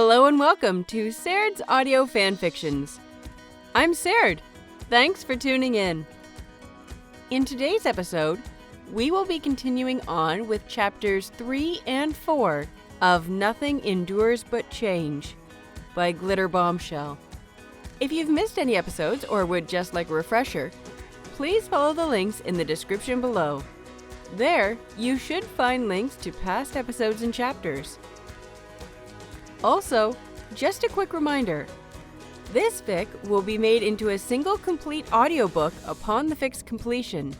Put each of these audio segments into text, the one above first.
Hello and welcome to Serdd's Audio Fanfictions. I'm Serdd. Thanks for tuning in. In today's episode, we will be continuing on with chapters 3 and 4 of Nothing Endures But Change by Glitterbombshell. If you've missed any episodes or would just like a refresher, please follow the links in the description below. There, you should find links to past episodes and chapters. Also, just a quick reminder, this fic will be made into a single complete audiobook upon the fic's completion.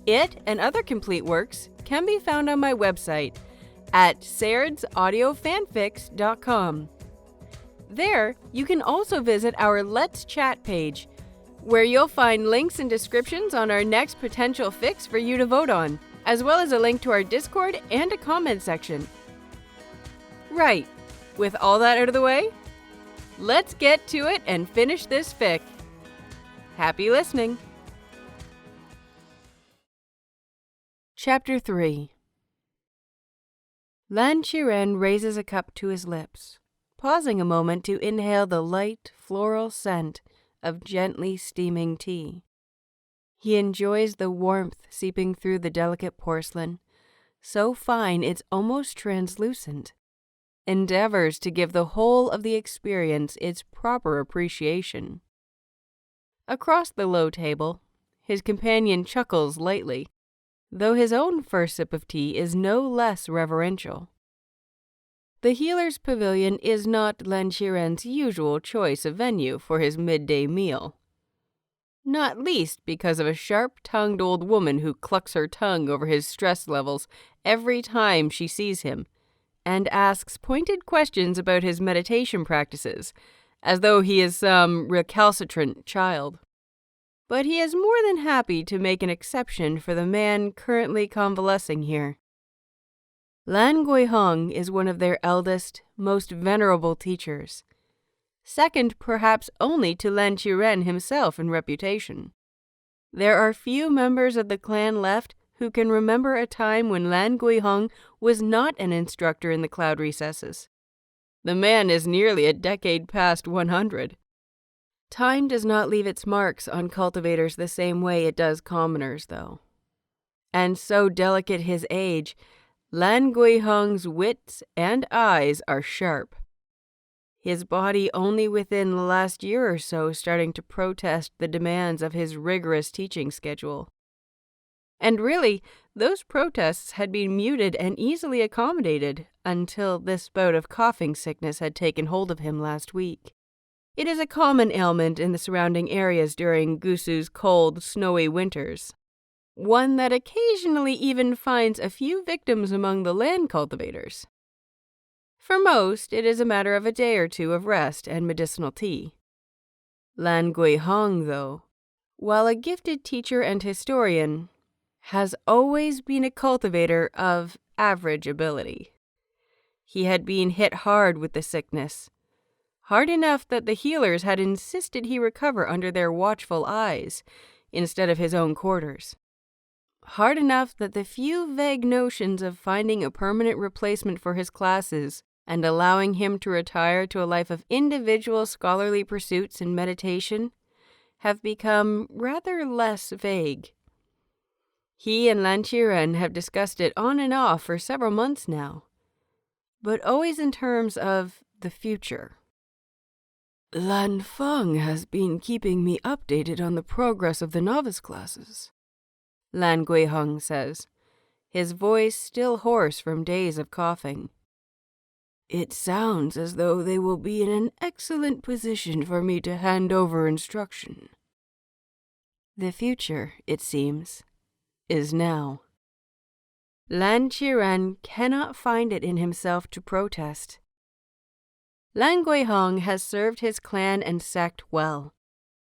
It and other complete works can be found on my website at serdsaudiofanfics.com. There, you can also visit our Let's Chat page, where you'll find links and descriptions on our next potential fics for you to vote on, as well as a link to our Discord and a comment section. Right. With all that out of the way, let's get to it and finish this fic. Happy listening! Chapter 3. Lan Qiren raises a cup to his lips, pausing a moment to inhale the light, floral scent of gently steaming tea. He enjoys the warmth seeping through the delicate porcelain, so fine it's almost translucent. Endeavors to give the whole of the experience its proper appreciation. Across the low table, his companion chuckles lightly, though his own first sip of tea is no less reverential. The healer's pavilion is not Lan Qiren's usual choice of venue for his midday meal. Not least because of a sharp-tongued old woman who clucks her tongue over his stress levels every time she sees him, and asks pointed questions about his meditation practices, as though he is some recalcitrant child. But he is more than happy to make an exception for the man currently convalescing here. Lan Guihong is one of their eldest, most venerable teachers, second perhaps only to Lan Qiren himself in reputation. There are few members of the clan left who can remember a time when Lan Guihong was not an instructor in the cloud recesses. The man is nearly a decade past 100. Time does not leave its marks on cultivators the same way it does commoners, though. And so delicate his age, Lan Guihong's wits and eyes are sharp. His body only within the last year or so starting to protest the demands of his rigorous teaching schedule. And really, those protests had been muted and easily accommodated until this bout of coughing sickness had taken hold of him last week. It is a common ailment in the surrounding areas during Gusu's cold, snowy winters, one that occasionally even finds a few victims among the land cultivators. For most, it is a matter of a day or two of rest and medicinal tea. Lan Guihong, though, while a gifted teacher and historian, has always been a cultivator of average ability. He had been hit hard with the sickness, hard enough that the healers had insisted he recover under their watchful eyes instead of his own quarters. Hard enough that the few vague notions of finding a permanent replacement for his classes and allowing him to retire to a life of individual scholarly pursuits and meditation have become rather less vague. He and Lan Qiren have discussed it on and off for several months now, but always in terms of the future. Lan Feng has been keeping me updated on the progress of the novice classes, Lan Guihong says, his voice still hoarse from days of coughing. It sounds as though they will be in an excellent position for me to hand over instruction. The future, it seems, is now. Lan Qiren cannot find it in himself to protest. Lan Guihong has served his clan and sect well,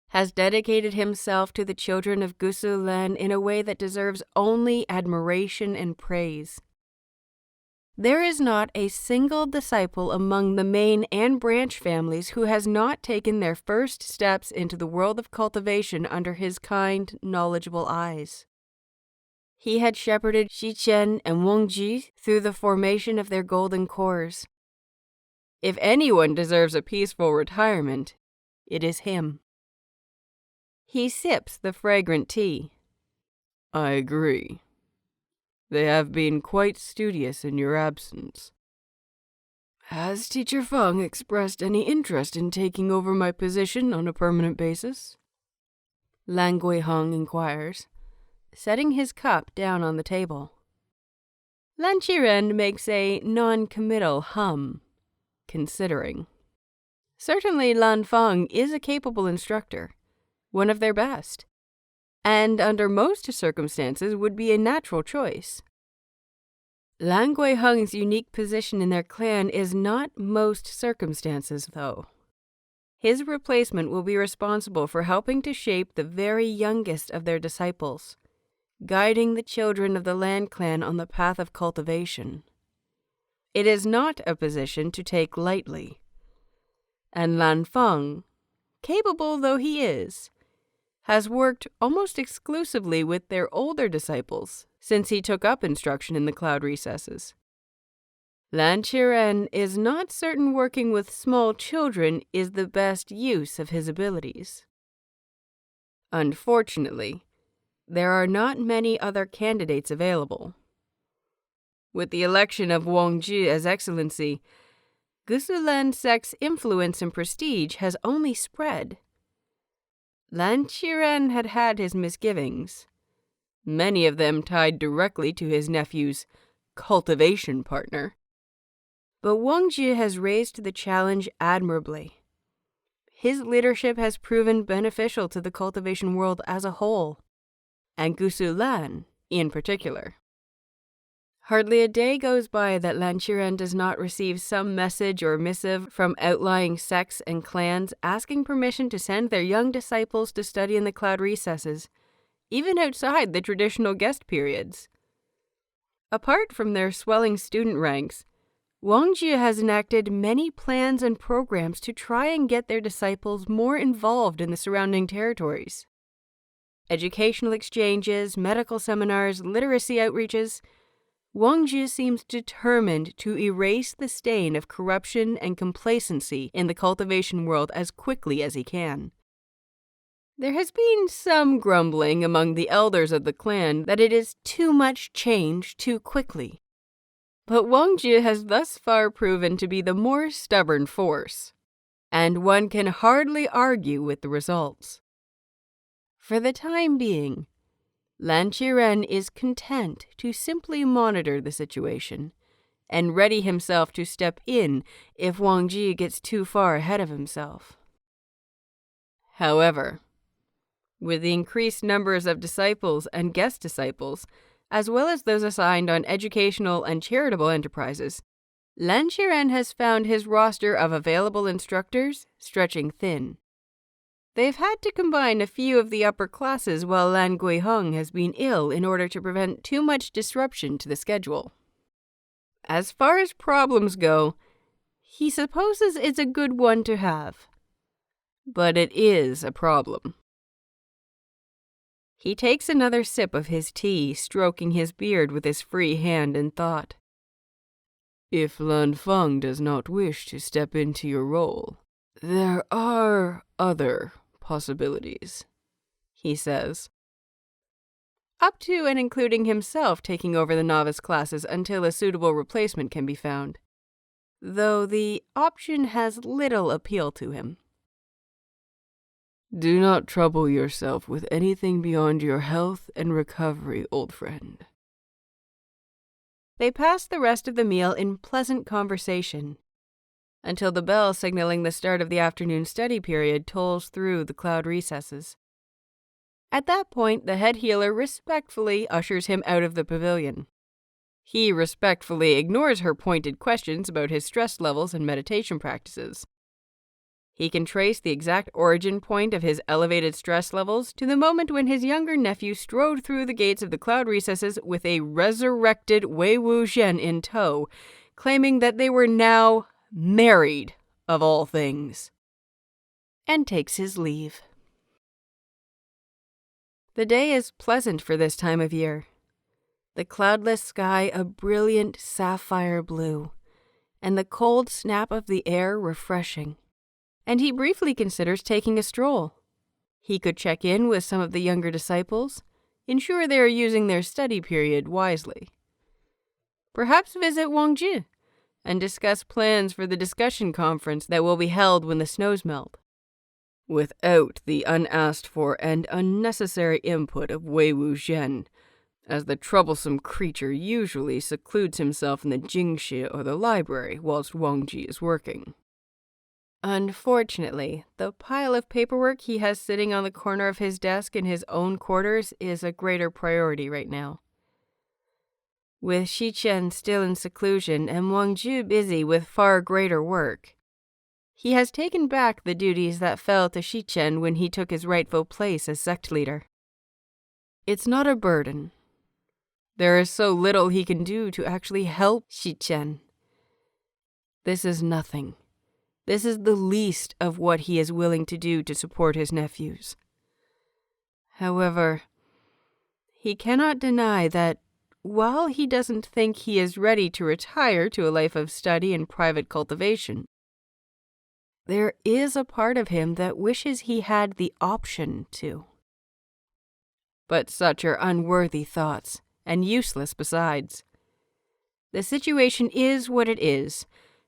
has dedicated himself to the children of Gusu Lan in a way that deserves only admiration and praise. There is not a single disciple among the main and branch families who has not taken their first steps into the world of cultivation under his kind, knowledgeable eyes. He had shepherded Xichen and Wongji through the formation of their golden cores. If anyone deserves a peaceful retirement, it is him. He sips the fragrant tea. I agree. They have been quite studious in your absence. Has Teacher Feng expressed any interest in taking over my position on a permanent basis? Lan Guiheng inquires, setting his cup down on the table. Lan Qiren makes a non-committal hum, considering. Certainly Lan Feng is a capable instructor, one of their best, and under most circumstances would be a natural choice. Lan Guiheng's unique position in their clan is not most circumstances, though. His replacement will be responsible for helping to shape the very youngest of their disciples, guiding the children of the Lan clan on the path of cultivation. It is not a position to take lightly, and Lan Feng, capable though he is, has worked almost exclusively with their older disciples since he took up instruction in the cloud recesses. Lan Qiren is not certain working with small children is the best use of his abilities. Unfortunately, there are not many other candidates available. With the election of Wangji as excellency, Gusulan sect's influence and prestige has only spread. Lan Qiren had had his misgivings, many of them tied directly to his nephew's cultivation partner. But Wangji has raised the challenge admirably. His leadership has proven beneficial to the cultivation world as a whole, and Gusulan in particular. Hardly a day goes by that Lan Qiren does not receive some message or missive from outlying sects and clans asking permission to send their young disciples to study in the cloud recesses, even outside the traditional guest periods. Apart from their swelling student ranks, Wangji has enacted many plans and programs to try and get their disciples more involved in the surrounding territories. Educational exchanges, medical seminars, literacy outreaches. Wangji seems determined to erase the stain of corruption and complacency in the cultivation world as quickly as he can. There has been some grumbling among the elders of the clan that it is too much change too quickly. But Wangji has thus far proven to be the more stubborn force, and one can hardly argue with the results. For the time being, Lan Qiren is content to simply monitor the situation and ready himself to step in if Wangji gets too far ahead of himself. However, with the increased numbers of disciples and guest disciples, as well as those assigned on educational and charitable enterprises, Lan Qiren has found his roster of available instructors stretching thin. They've had to combine a few of the upper classes while Lan Guiheng has been ill in order to prevent too much disruption to the schedule. As far as problems go, he supposes it's a good one to have. But it is a problem. He takes another sip of his tea, stroking his beard with his free hand in thought. If Lan Feng does not wish to step into your role, there are other possibilities, he says. Up to and including himself taking over the novice classes until a suitable replacement can be found, though the option has little appeal to him. Do not trouble yourself with anything beyond your health and recovery, old friend. They pass the rest of the meal in pleasant conversation, until the bell signaling the start of the afternoon study period tolls through the cloud recesses. At that point, the head healer respectfully ushers him out of the pavilion. He respectfully ignores her pointed questions about his stress levels and meditation practices. He can trace the exact origin point of his elevated stress levels to the moment when his younger nephew strode through the gates of the cloud recesses with a resurrected Wei Wuxian in tow, claiming that they were now married, of all things, and takes his leave. The day is pleasant for this time of year. The cloudless sky a brilliant sapphire blue, and the cold snap of the air refreshing. And he briefly considers taking a stroll. He could check in with some of the younger disciples, ensure they are using their study period wisely. Perhaps visit Wangji and discuss plans for the discussion conference that will be held when the snows melt, without the unasked for and unnecessary input of Wei Wuxian, as the troublesome creature usually secludes himself in the Jingxi or the library whilst Wangji is working. Unfortunately, the pile of paperwork he has sitting on the corner of his desk in his own quarters is a greater priority right now. With Qiren still in seclusion and Wangji busy with far greater work, he has taken back the duties that fell to Qiren when he took his rightful place as sect leader. It's not a burden. There is so little he can do to actually help Qiren. This is nothing. This is the least of what he is willing to do to support his nephews. However, he cannot deny that while he doesn't think he is ready to retire to a life of study and private cultivation, there is a part of him that wishes he had the option to. But such are unworthy thoughts, and useless besides. The situation is what it is,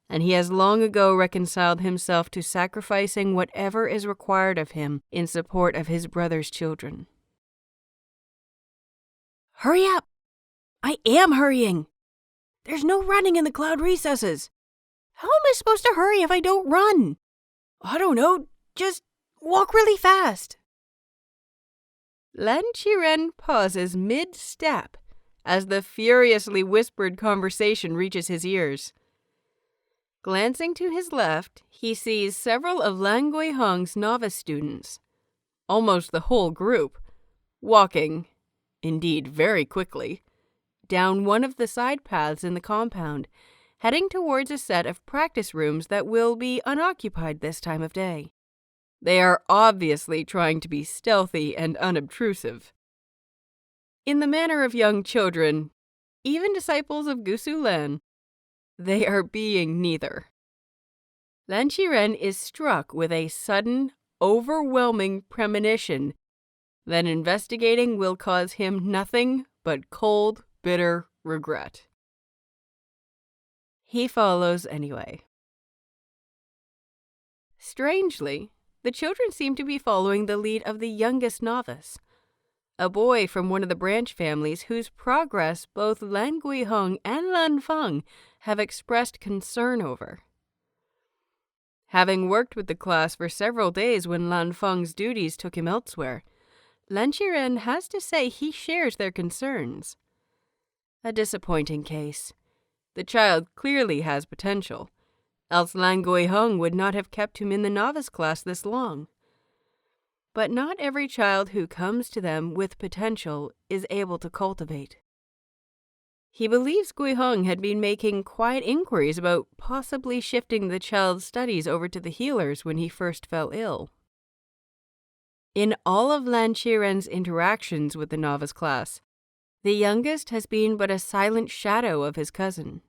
and he has long ago reconciled himself to sacrificing whatever is required of him in support of his brother's children. Hurry up! I am hurrying! There's no running in the cloud recesses. How am I supposed to hurry if I don't run? I don't know, just walk really fast. Lan Qiren pauses mid-step as the furiously whispered conversation reaches his ears. Glancing to his left, he sees several of Lan Guihong's novice students, almost the whole group, walking, indeed very quickly, down one of the side paths in the compound, heading towards a set of practice rooms that will be unoccupied this time of day. They are obviously trying to be stealthy and unobtrusive. In the manner of young children, even disciples of Gusu Lan, they are being neither. Lan Qiren is struck with a sudden, overwhelming premonition that investigating will cause him nothing but cold, bitter regret. He follows anyway. Strangely, the children seem to be following the lead of the youngest novice, a boy from one of the branch families whose progress both Lan Guihong and Lan Feng have expressed concern over. Having worked with the class for several days when Lan Feng's duties took him elsewhere, Lan Qiren has to say he shares their concerns. A disappointing case. The child clearly has potential, else Lan Guihong would not have kept him in the novice class this long. But not every child who comes to them with potential is able to cultivate. He believes Guihong had been making quiet inquiries about possibly shifting the child's studies over to the healers when he first fell ill. In all of Lan Qiren's interactions with the novice class, the youngest has been but a silent shadow of his cousin.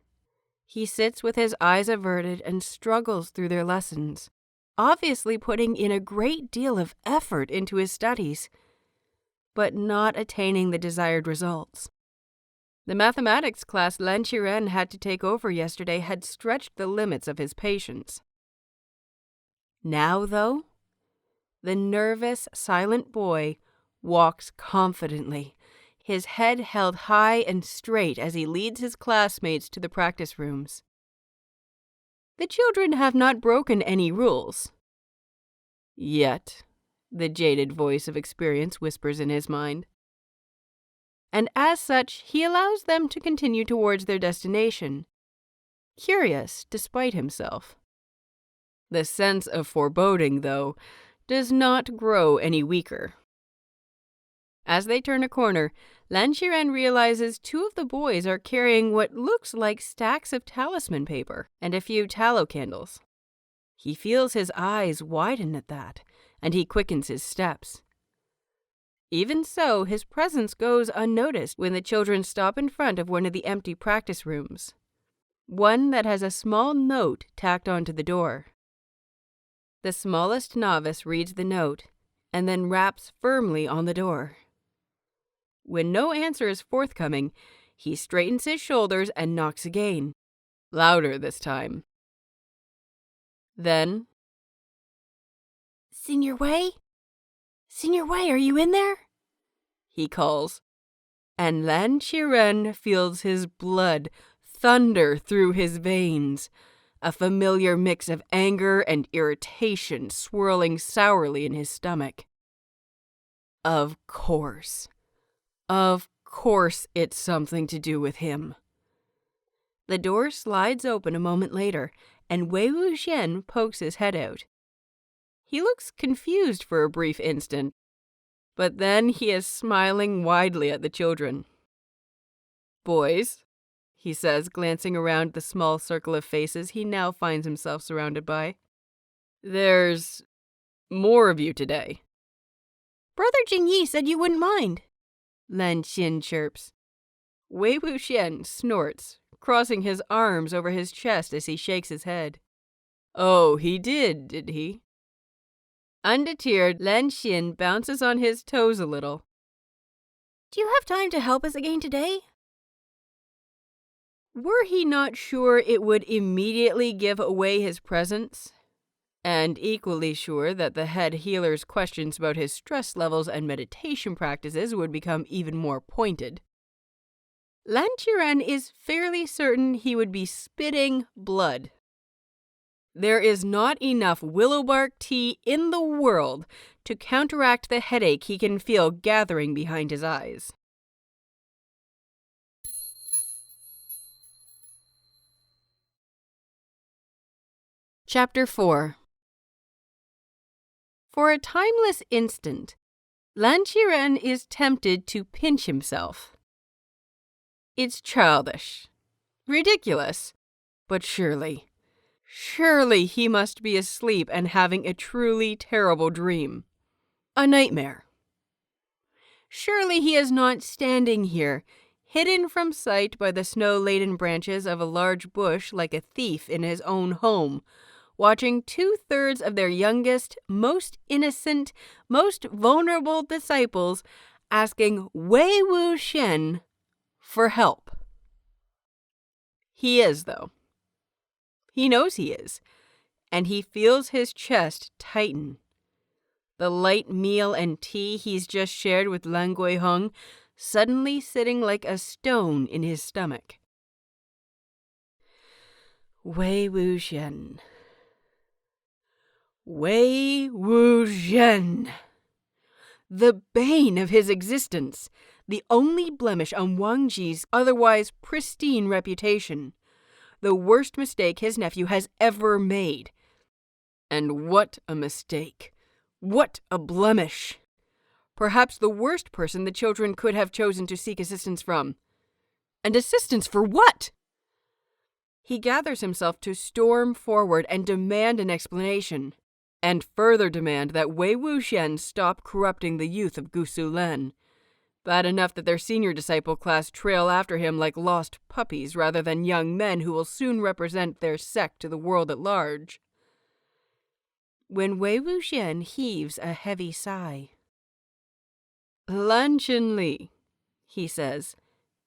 He sits with his eyes averted and struggles through their lessons, obviously putting in a great deal of effort into his studies, but not attaining the desired results. The mathematics class Lan Qiren had to take over yesterday had stretched the limits of his patience. Now, though, the nervous, silent boy walks confidently, his head held high and straight as he leads his classmates to the practice rooms. The children have not broken any rules. Yet, the jaded voice of experience whispers in his mind. And as such, he allows them to continue towards their destination, curious despite himself. The sense of foreboding, though, does not grow any weaker. As they turn a corner, Lan Qiren realizes two of the boys are carrying what looks like stacks of talisman paper and a few tallow candles. He feels his eyes widen at that, and he quickens his steps. Even so, his presence goes unnoticed when the children stop in front of one of the empty practice rooms. one that has a small note tacked onto the door. The smallest novice reads the note and then raps firmly on the door. When no answer is forthcoming, he straightens his shoulders and knocks again, louder this time. Then, "Senior Wei? Senior Wei, are you in there?" he calls, and Lan Qiren feels his blood thunder through his veins, a familiar mix of anger and irritation swirling sourly in his stomach. Of course it's something to do with him. The door slides open a moment later, and Wei Wuxian pokes his head out. He looks confused for a brief instant, but then he is smiling widely at the children. "Boys," he says, glancing around the small circle of faces he now finds himself surrounded by, "there's more of you today." "Brother Jingyi said you wouldn't mind," Lan Xin chirps. Wei Wuxian snorts, crossing his arms over his chest as he shakes his head. "Oh, he did he?" Undeterred, Lan Xin bounces on his toes a little. "Do you have time to help us again today?" Were he not sure it would immediately give away his presence, and equally sure that the head healer's questions about his stress levels and meditation practices would become even more pointed, Lan Qiren is fairly certain he would be spitting blood. There is not enough willow bark tea in the world to counteract the headache he can feel gathering behind his eyes. Chapter 4. For a timeless instant, Lan Qiren is tempted to pinch himself. It's childish, ridiculous, but surely he must be asleep and having a truly terrible dream. A nightmare. Surely he is not standing here, hidden from sight by the snow-laden branches of a large bush like a thief in his own home, watching 2/3 of their youngest, most innocent, most vulnerable disciples asking Wei Wuxian for help. He is, though. He knows he is, and he feels his chest tighten. The light meal and tea he's just shared with Lan Guiheng suddenly sitting like a stone in his stomach. Wei Wuxian. Wei Wuxian. The bane of his existence, the only blemish on Wang Ji's otherwise pristine reputation, the worst mistake his nephew has ever made. And what a mistake! What a blemish! Perhaps the worst person the children could have chosen to seek assistance from. And assistance for what? He gathers himself to storm forward and demand an explanation, and further demand that Wei Wuxian stop corrupting the youth of Gusulan. Bad enough that their senior disciple class trail after him like lost puppies rather than young men who will soon represent their sect to the world at large. When Wei Wuxian heaves a heavy sigh. "Lan Qiren," he says,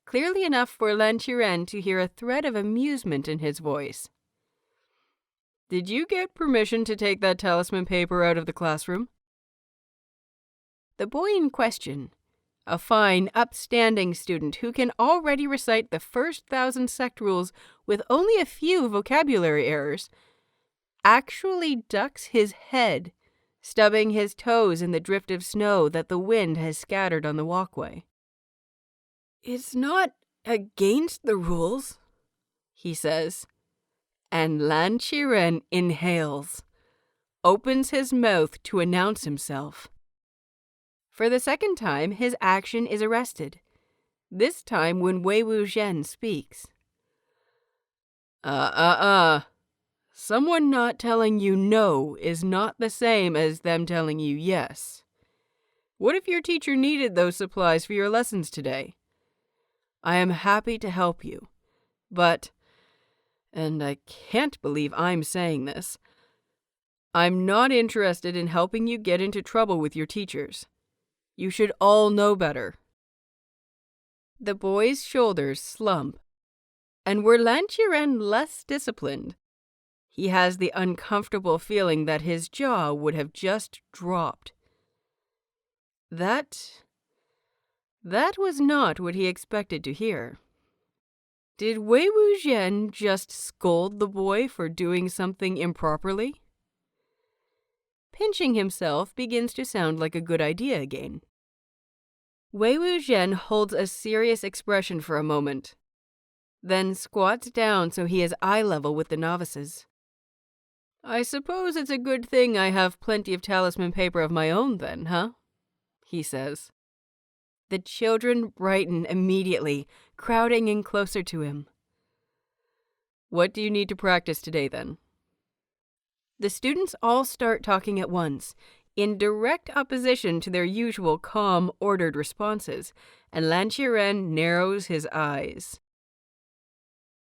clearly enough for Lan Qiren to hear a thread of amusement in his voice. "Did you get permission to take that talisman paper out of the classroom?" The boy in question, a fine, upstanding student who can already recite the first 1,000 sect rules with only a few vocabulary errors, actually ducks his head, stubbing his toes in the drift of snow that the wind has scattered on the walkway. "It's not against the rules," he says, and Lan Qiren inhales, opens his mouth to announce himself. For the second time, his action is arrested, this time when Wei Wuxian speaks. Someone not telling you no is not the same as them telling you yes. What if your teacher needed those supplies for your lessons today? I am happy to help you, but and I can't believe I'm saying this, I'm not interested in helping you get into trouble with your teachers. You should all know better. The boy's shoulders slump, and were Lan Qiren less disciplined, he has the uncomfortable feeling that his jaw would have just dropped. That was not what he expected to hear. Did Wei Wuxian just scold the boy for doing something improperly? Pinching himself begins to sound like a good idea again. Wei Wuxian holds a serious expression for a moment, then squats down so he is eye level with the novices. I suppose it's a good thing I have plenty of talisman paper of my own then, huh? He says. The children brighten immediately, crowding in closer to him. What do you need to practice today then? The students all start talking at once, in direct opposition to their usual calm, ordered responses, and Lan Qiren narrows his eyes.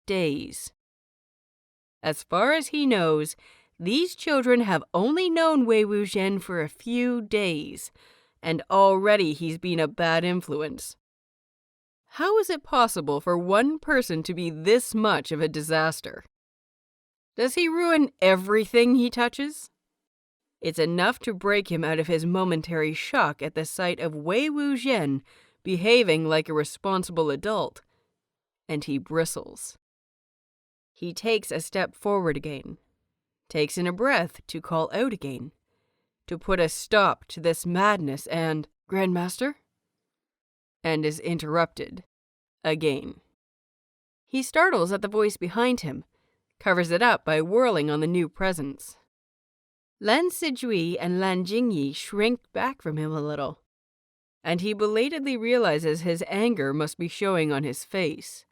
Days. As far as he knows, these children have only known Wei Wuxian for a few days, and already he's been a bad influence. How is it possible for one person to be this much of a disaster? Does he ruin everything he touches? It's enough to break him out of his momentary shock at the sight of Wei Wuxian behaving like a responsible adult, and he bristles. He takes a step forward again, takes in a breath to call out again, to put a stop to this madness and, Grandmaster? And is interrupted again. He startles at the voice behind him, covers it up by whirling on the new presence. Lan Zhan and Lan Jingyi shrink back from him a little, and he belatedly realizes his anger must be showing on his face.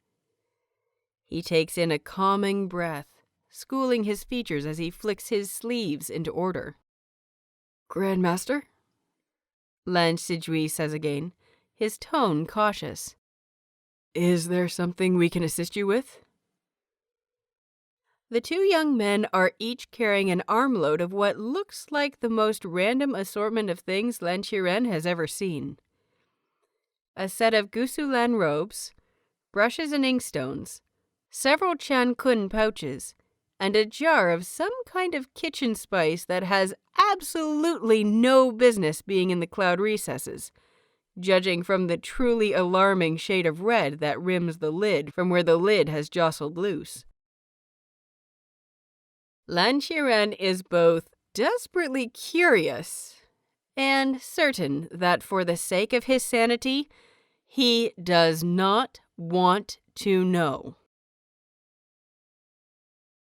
He takes in a calming breath, schooling his features as he flicks his sleeves into order. Grandmaster? Lan Zhan says again, his tone cautious. Is there something we can assist you with? The two young men are each carrying an armload of what looks like the most random assortment of things Lan Qiren has ever seen. A set of Gusulan robes, brushes and inkstones, several Chan Kun pouches, and a jar of some kind of kitchen spice that has absolutely no business being in the cloud recesses, judging from the truly alarming shade of red that rims the lid from where the lid has jostled loose. Lan Qiren is both desperately curious and certain that for the sake of his sanity, he does not want to know.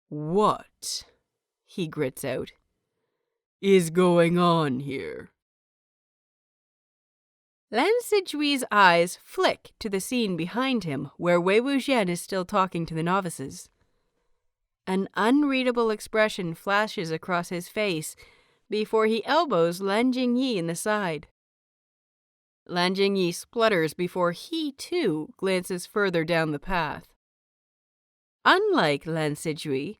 What, he grits out, is going on here? Lan Zhan's eyes flick to the scene behind him where Wei Wuxian is still talking to the novices. An unreadable expression flashes across his face before he elbows Lan Jingyi in the side. Lan Jingyi splutters before he, too, glances further down the path. Unlike Lan Zhan,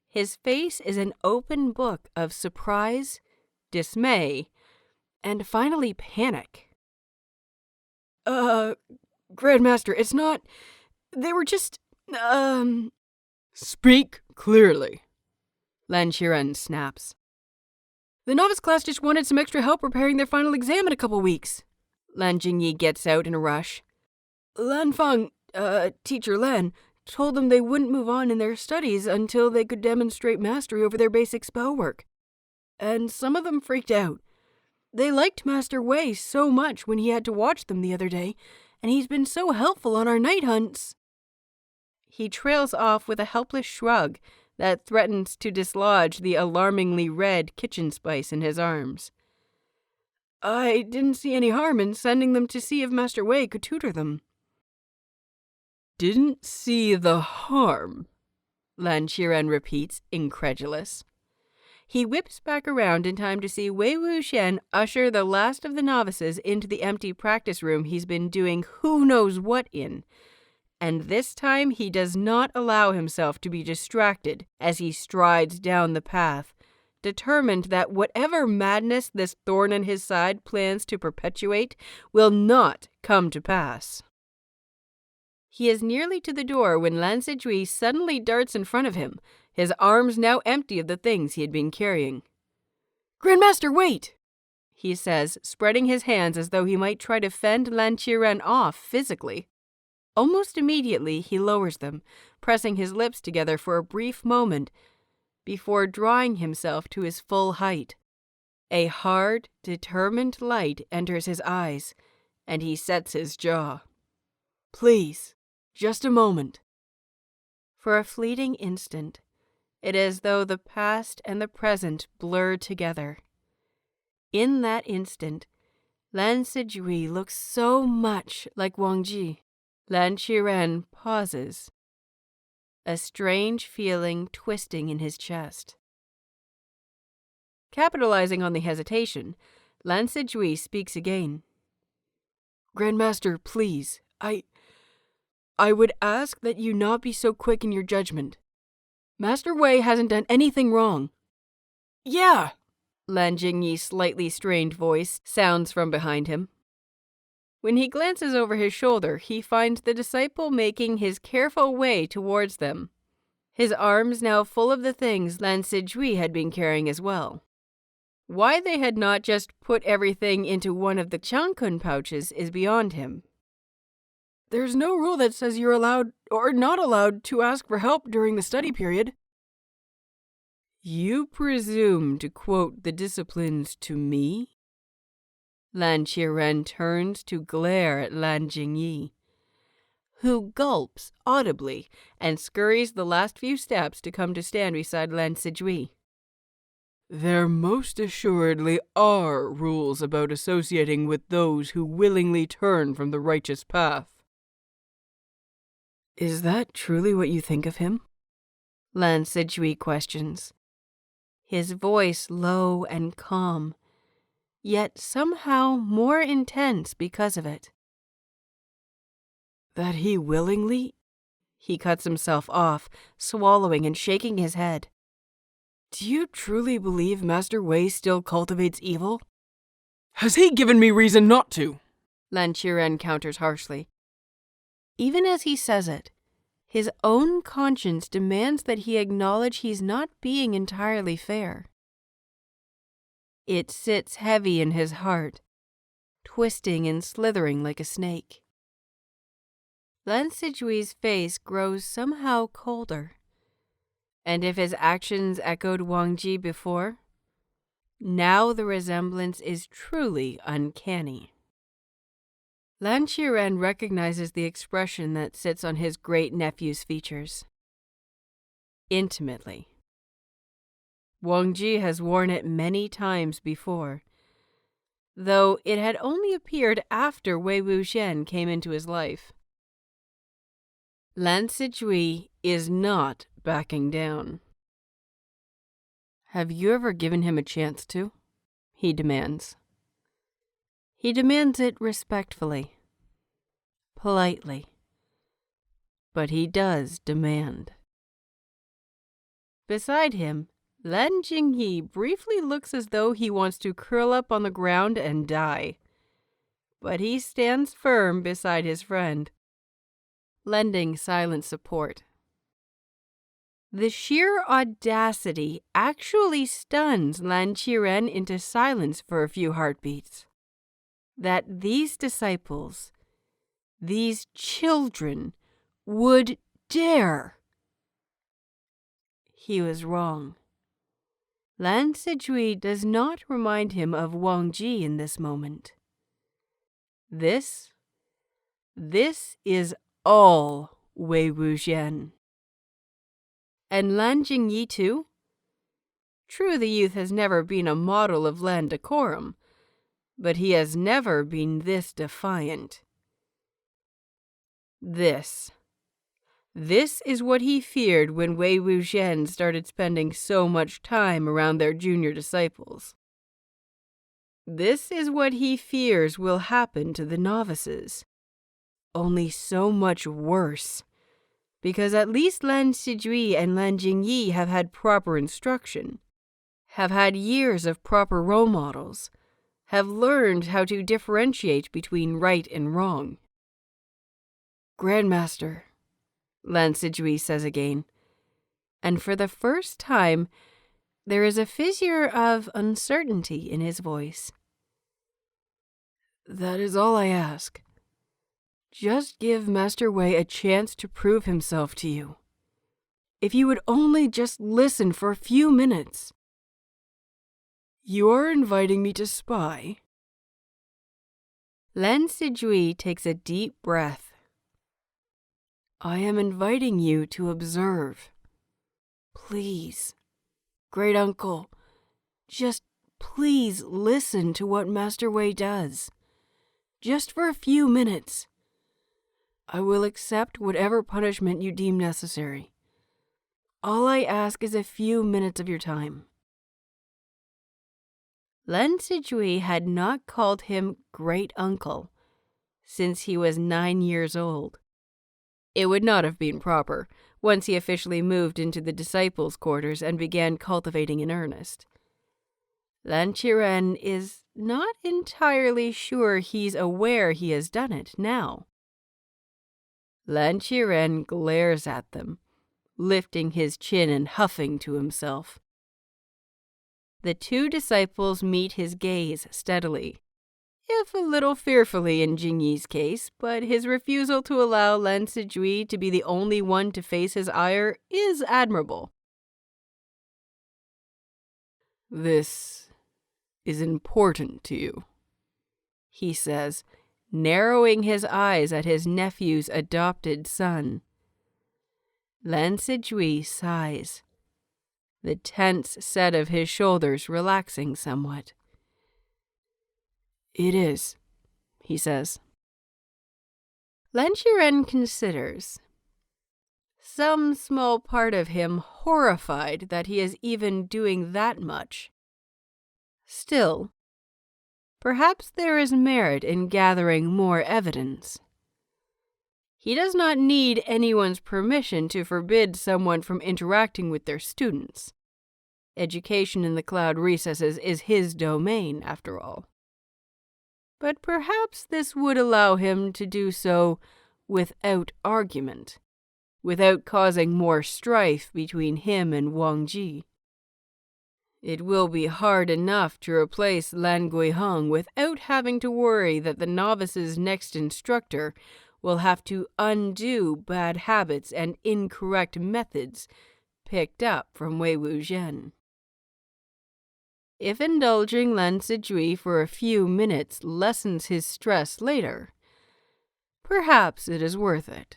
his face is an open book of surprise, dismay, and finally panic. Grandmaster, it's not... They were just, Speak clearly, Lan Qiren snaps. The novice class just wanted some extra help preparing their final exam in a couple weeks. Lan Jingyi gets out in a rush. Lan Feng, Teacher Lan, told them they wouldn't move on in their studies until they could demonstrate mastery over their basic spell work. And some of them freaked out. They liked Master Wei so much when he had to watch them the other day, and he's been so helpful on our night hunts. He trails off with a helpless shrug that threatens to dislodge the alarmingly red kitchen spice in his arms. I didn't see any harm in sending them to see if Master Wei could tutor them. Didn't see the harm, Lan Qiren repeats, incredulous. He whips back around in time to see Wei Wuxian usher the last of the novices into the empty practice room he's been doing who knows what in, And this time he does not allow himself to be distracted as he strides down the path, determined that whatever madness this thorn in his side plans to perpetuate will not come to pass. He is nearly to the door when Lan Zhan suddenly darts in front of him, his arms now empty of the things he had been carrying. "Grandmaster, wait!" he says, spreading his hands as though he might try to fend Lan Qiren off physically. Almost immediately he lowers them, pressing his lips together for a brief moment before drawing himself to his full height. A hard, determined light enters his eyes, and he sets his jaw. "Please, just a moment." For a fleeting instant, it is as though the past and the present blur together. In that instant, Lan Zhan looks so much like Wang Ji. Lan Qiren pauses, a strange feeling twisting in his chest. Capitalizing on the hesitation, Lan Zhan speaks again. "Grandmaster, please, I would ask that you not be so quick in your judgment. Master Wei hasn't done anything wrong." "Yeah!" Lan Jingyi's slightly strained voice sounds from behind him. When he glances over his shoulder, he finds the disciple making his careful way towards them, his arms now full of the things Lan Zhan had been carrying as well. Why they had not just put everything into one of the chankun pouches is beyond him. "There's no rule that says you're allowed or not allowed to ask for help during the study period." "You presume to quote the disciplines to me?" Lan Qiren turns to glare at Lan Jingyi, who gulps audibly and scurries the last few steps to come to stand beside Lan Zhan. "There most assuredly are rules about associating with those who willingly turn from the righteous path." "Is that truly what you think of him?" Lan Zhan questions, his voice low and calm, yet somehow more intense because of it. "That he willingly—" He cuts himself off, swallowing and shaking his head. "Do you truly believe Master Wei still cultivates evil?" "Has he given me reason not to?" Lan Qiren counters harshly. Even as he says it, his own conscience demands that he acknowledge he's not being entirely fair. It sits heavy in his heart, twisting and slithering like a snake. Lan Zhan's face grows somehow colder, and if his actions echoed Wang Ji before, now the resemblance is truly uncanny. Lan Qiren recognizes the expression that sits on his great-nephew's features. Intimately. Wang Ji has worn it many times before, though it had only appeared after Wei Wuxian came into his life. Lan Zhan is not backing down. "Have you ever given him a chance to?" he demands. He demands it respectfully, politely, but he does demand. Beside him, Lan Jingyi briefly looks as though he wants to curl up on the ground and die, but he stands firm beside his friend, lending silent support. The sheer audacity actually stuns Lan Qiren into silence for a few heartbeats. That these disciples, these children, would dare. He was wrong. Lan Zhan does not remind him of Wang Ji in this moment. This is all Wei Wuxian. And Lan Jingyi too? True, the youth has never been a model of Lan decorum, but he has never been this defiant. This is what he feared when Wei Wuxian started spending so much time around their junior disciples. This is what he fears will happen to the novices. only so much worse. Because at least Lan Zhan and Lan Jingyi have had proper instruction, have had years of proper role models, have learned how to differentiate between right and wrong. Grandmaster, Lan Zhan says again, and for the first time, there is a fissure of uncertainty in his voice. That is all I ask. Just give Master Wei a chance to prove himself to you. If you would only just listen for a few minutes. You are inviting me to spy? Lan Zhan takes a deep breath. I am inviting you to observe. Please, great uncle, just please listen to what Master Wei does. Just for a few minutes. I will accept whatever punishment you deem necessary. All I ask is a few minutes of your time. Lan Zhan had not called him great uncle since he was 9 years old. It would not have been proper once he officially moved into the disciples' quarters and began cultivating in earnest. Lan Qiren is not entirely sure he's aware he has done it now. Lan Qiren glares at them, lifting his chin and huffing to himself. The two disciples meet his gaze steadily, if a little fearfully in Jingyi's case, but his refusal to allow Lan Zhan to be the only one to face his ire is admirable. This is important to you, he says, narrowing his eyes at his nephew's adopted son. Lan Zhan sighs, the tense set of his shoulders relaxing somewhat. It is, he says. Lan Qiren considers, some small part of him horrified that he is even doing that much. Still, perhaps there is merit in gathering more evidence. He does not need anyone's permission to forbid someone from interacting with their students. Education in the cloud recesses is his domain, after all. But perhaps this would allow him to do so without argument, without causing more strife between him and Wang Ji. It will be hard enough to replace Lan Guiheng without having to worry that the novice's next instructor will have to undo bad habits and incorrect methods picked up from Wei Wuxian. If indulging Lan Zhan for a few minutes lessens his stress later, perhaps it is worth it.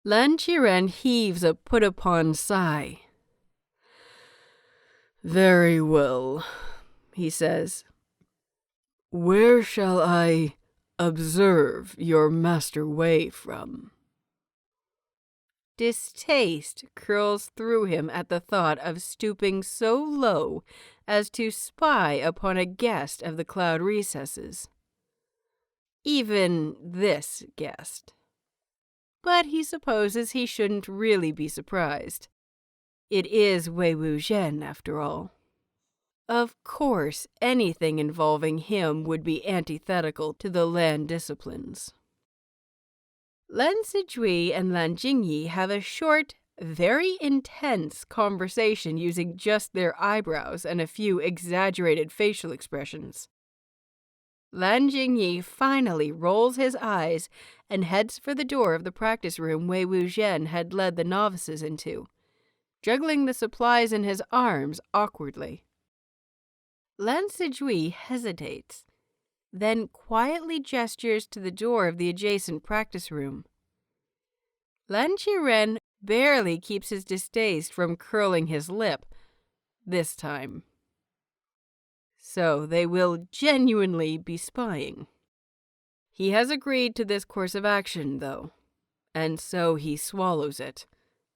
Lan Qiren heaves a put-upon sigh. Very well, he says. Where shall I observe your Master Wei from? Distaste curls through him at the thought of stooping so low as to spy upon a guest of the cloud recesses. Even this guest. But he supposes he shouldn't really be surprised. It is Wei Wuxian, after all. Of course, anything involving him would be antithetical to the Lan disciplines. Lan Zhan and Lan Jingyi have a short, very intense conversation using just their eyebrows and a few exaggerated facial expressions. Lan Jingyi finally rolls his eyes and heads for the door of the practice room Wei Wuxian had led the novices into, juggling the supplies in his arms awkwardly. Lan Zhan hesitates, then quietly gestures to the door of the adjacent practice room. Lan Qiren barely keeps his distaste from curling his lip, this time. So they will genuinely be spying. He has agreed to this course of action, though, and so he swallows it,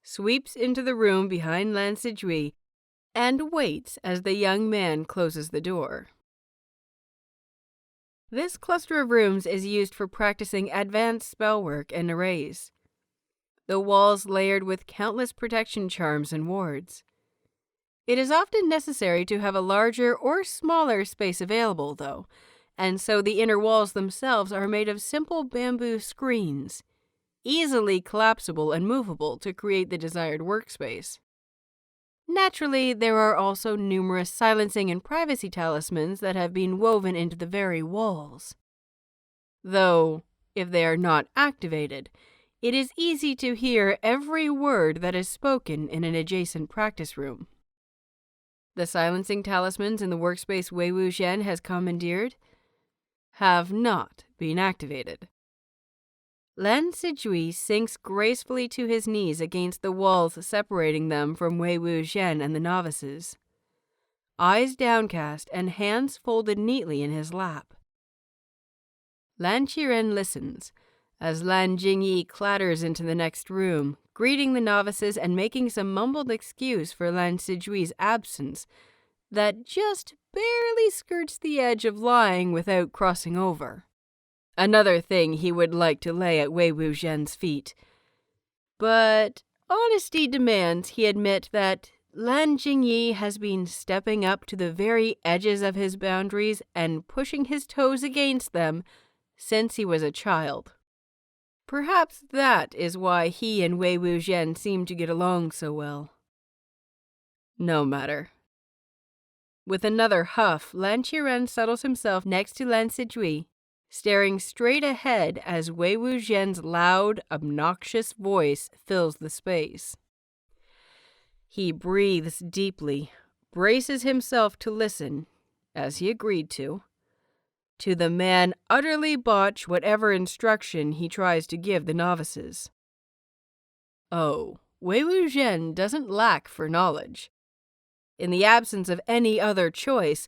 sweeps into the room behind Lan Zhan, and waits as the young man closes the door. This cluster of rooms is used for practicing advanced spell work and arrays. The walls layered with countless protection charms and wards. It is often necessary to have a larger or smaller space available, though, and so the inner walls themselves are made of simple bamboo screens, easily collapsible and movable to create the desired workspace. Naturally, there are also numerous silencing and privacy talismans that have been woven into the very walls. Though, if they are not activated, it is easy to hear every word that is spoken in an adjacent practice room. The silencing talismans in the workspace Wei Wuxian has commandeered have not been activated. Lan Zhan sinks gracefully to his knees against the walls separating them from Wei Wuxian and the novices, eyes downcast and hands folded neatly in his lap. Lan Qiren listens as Lan Zhan clatters into the next room, greeting the novices and making some mumbled excuse for Lan Zhan's absence that just barely skirts the edge of lying without crossing over. Another thing he would like to lay at Wei Wuxian's feet. But honesty demands he admit that Lan Zhan has been stepping up to the very edges of his boundaries and pushing his toes against them since he was a child. Perhaps that is why he and Wei Wuxian seem to get along so well. No matter. With another huff, Lan Qiren settles himself next to Lan Zhan, staring straight ahead as Wei Wuxian's loud, obnoxious voice fills the space. He breathes deeply, braces himself to listen, as he agreed to the man utterly botch whatever instruction he tries to give the novices. Oh, Wei Wuxian doesn't lack for knowledge. In the absence of any other choice,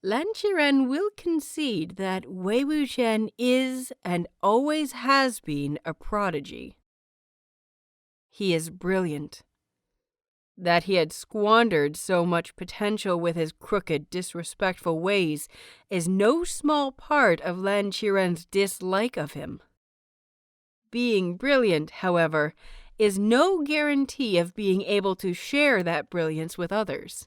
Lan Qiren will concede that Wei Wuxian is and always has been a prodigy. He is brilliant. That he had squandered so much potential with his crooked, disrespectful ways is no small part of Lan Qiren's dislike of him. Being brilliant, however, is no guarantee of being able to share that brilliance with others.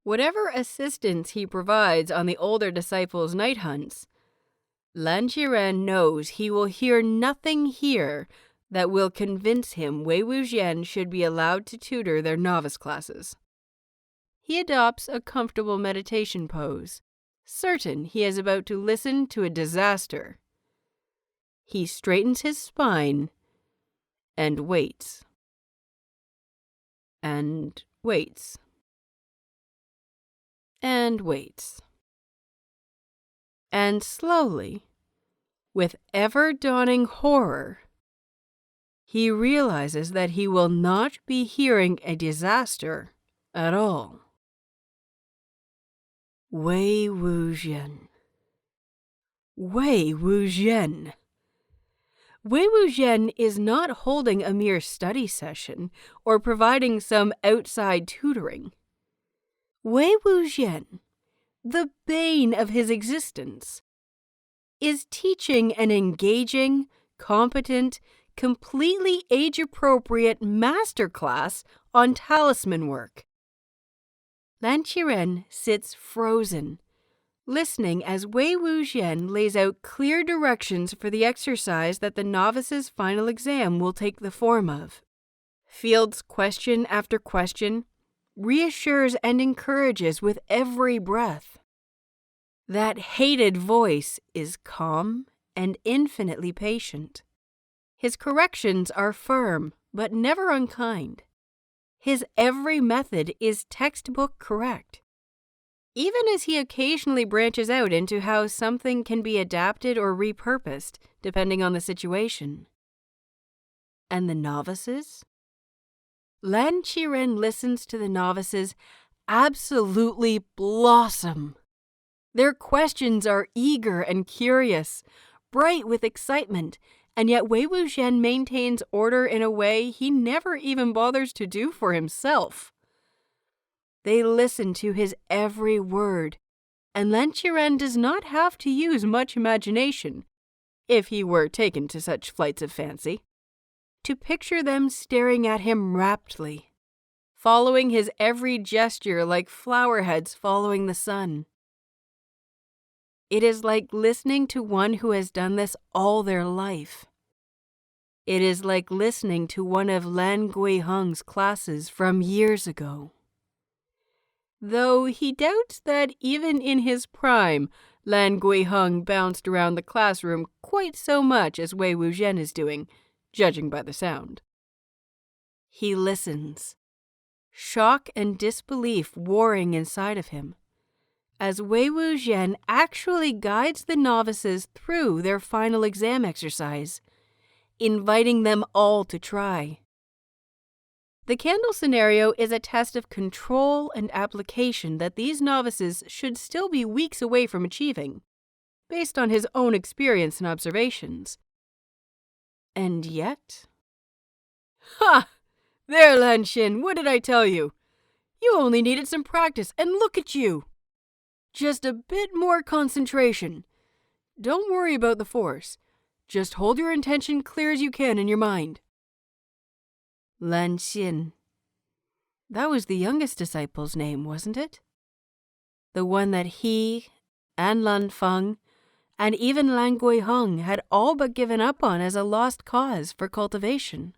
Whatever assistance he provides on the older disciples' night hunts, Lan Qiren knows he will hear nothing here that will convince him Wei Wuxian should be allowed to tutor their novice classes. He adopts a comfortable meditation pose, certain he is about to listen to a disaster. He straightens his spine and waits. And waits. And waits. And slowly, with ever-dawning horror, he realizes that he will not be hearing a disaster at all. Wei Wuxian. Wei Wuxian. Wei Wuxian is not holding a mere study session or providing some outside tutoring. Wei Wuxian, the bane of his existence, is teaching an engaging, competent, completely age-appropriate masterclass on talisman work. Lan Qiren sits frozen, listening as Wei Wuxian lays out clear directions for the exercise that the novice's final exam will take the form of. Fields question after question, reassures and encourages with every breath. That hated voice is calm and infinitely patient. His corrections are firm, but never unkind. His every method is textbook correct. Even as he occasionally branches out into how something can be adapted or repurposed, depending on the situation. And the novices? Lan Qiren listens to the novices absolutely blossom. Their questions are eager and curious, bright with excitement, and yet Wei Wuxian maintains order in a way he never even bothers to do for himself. They listen to his every word and Lan Qiren does not have to use much imagination, if he were taken to such flights of fancy, to picture them staring at him raptly, following his every gesture like flowerheads following the sun. It is like listening to one who has done this all their life. It is like listening to one of Lan Guiheng's classes from years ago. Though he doubts that even in his prime, Lan Guiheng bounced around the classroom quite so much as Wei Wuxian is doing, judging by the sound. He listens, shock and disbelief warring inside of him, as Wei Wuxian actually guides the novices through their final exam exercise, inviting them all to try. The candle scenario is a test of control and application that these novices should still be weeks away from achieving, based on his own experience and observations. And yet... Ha! There, Lan Xin, what did I tell you? You only needed some practice, and look at you! Just a bit more concentration. Don't worry about the force. Just hold your intention clear as you can in your mind. Lan Xin. That was the youngest disciple's name, wasn't it? The one that he, and Lan Feng, and even Lan Guiheng had all but given up on as a lost cause for cultivation.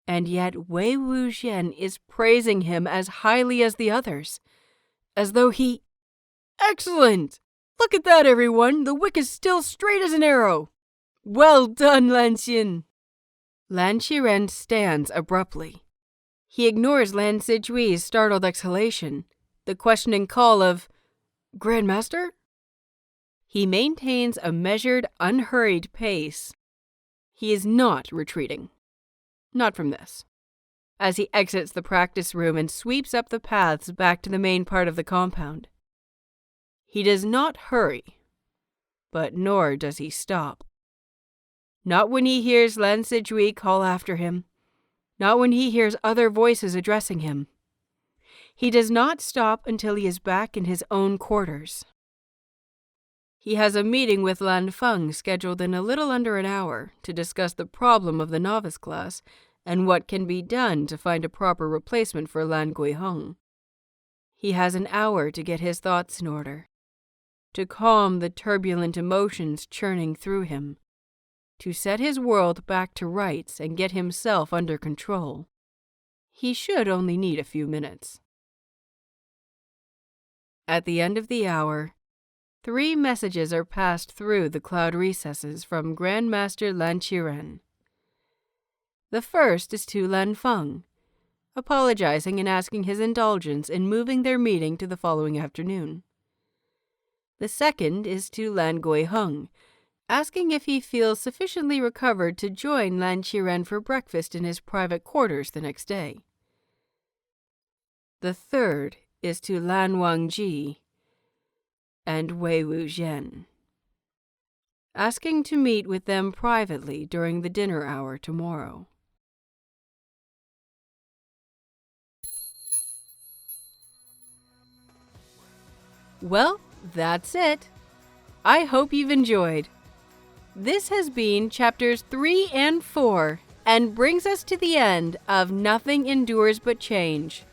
And yet Wei Wuxian is praising him as highly as the others, as though he... Excellent! Look at that, everyone! The wick is still straight as an arrow! Well done, Lan Xin! Lan Qiren stands abruptly. He ignores Lan Zijui's startled exhalation, the questioning call of, Grandmaster? He maintains a measured, unhurried pace. He is not retreating. Not from this. As he exits the practice room and sweeps up the paths back to the main part of the compound. He does not hurry, but nor does he stop. Not when he hears Lan Zijui call after him, not when he hears other voices addressing him. He does not stop until he is back in his own quarters. He has a meeting with Lan Feng scheduled in a little under an hour to discuss the problem of the novice class and what can be done to find a proper replacement for Lan Guiheng. He has an hour to get his thoughts in order, to calm the turbulent emotions churning through him, to set his world back to rights and get himself under control. He should only need a few minutes. At the end of the hour, 3 messages are passed through the cloud recesses from Grandmaster Lan Qiren. The first is to Lan Feng, apologizing and asking his indulgence in moving their meeting to the following afternoon. The second is to Lan Guiheng, asking if he feels sufficiently recovered to join Lan Qiren for breakfast in his private quarters the next day. The third is to Lan Wangji and Wei Wuxian, asking to meet with them privately during the dinner hour tomorrow. Well, that's it. I hope you've enjoyed. This has been chapters 3 and 4, and brings us to the end of Nothing Endures But Change,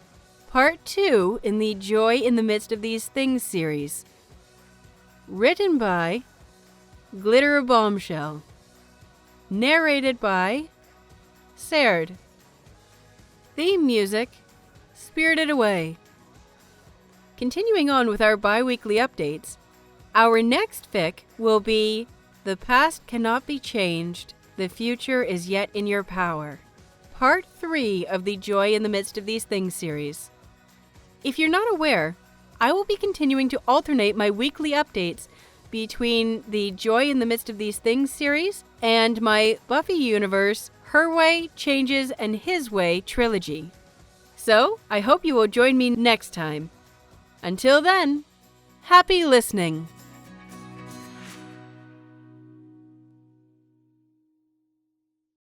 Part 2 in the Joy in the Midst of These Things series. Written by Glitterbombshell. Narrated by Serdd. Theme music, Spirited Away. Continuing on with our bi-weekly updates, our next fic will be The Past Cannot Be Changed, The Future Is Yet in Your Power, Part 3 of the Joy in the Midst of These Things series. If you're not aware, I will be continuing to alternate my weekly updates between the Joy in the Midst of These Things series and my Buffy Universe, Her Way, Changes, and His Way trilogy. So, I hope you will join me next time. Until then, happy listening!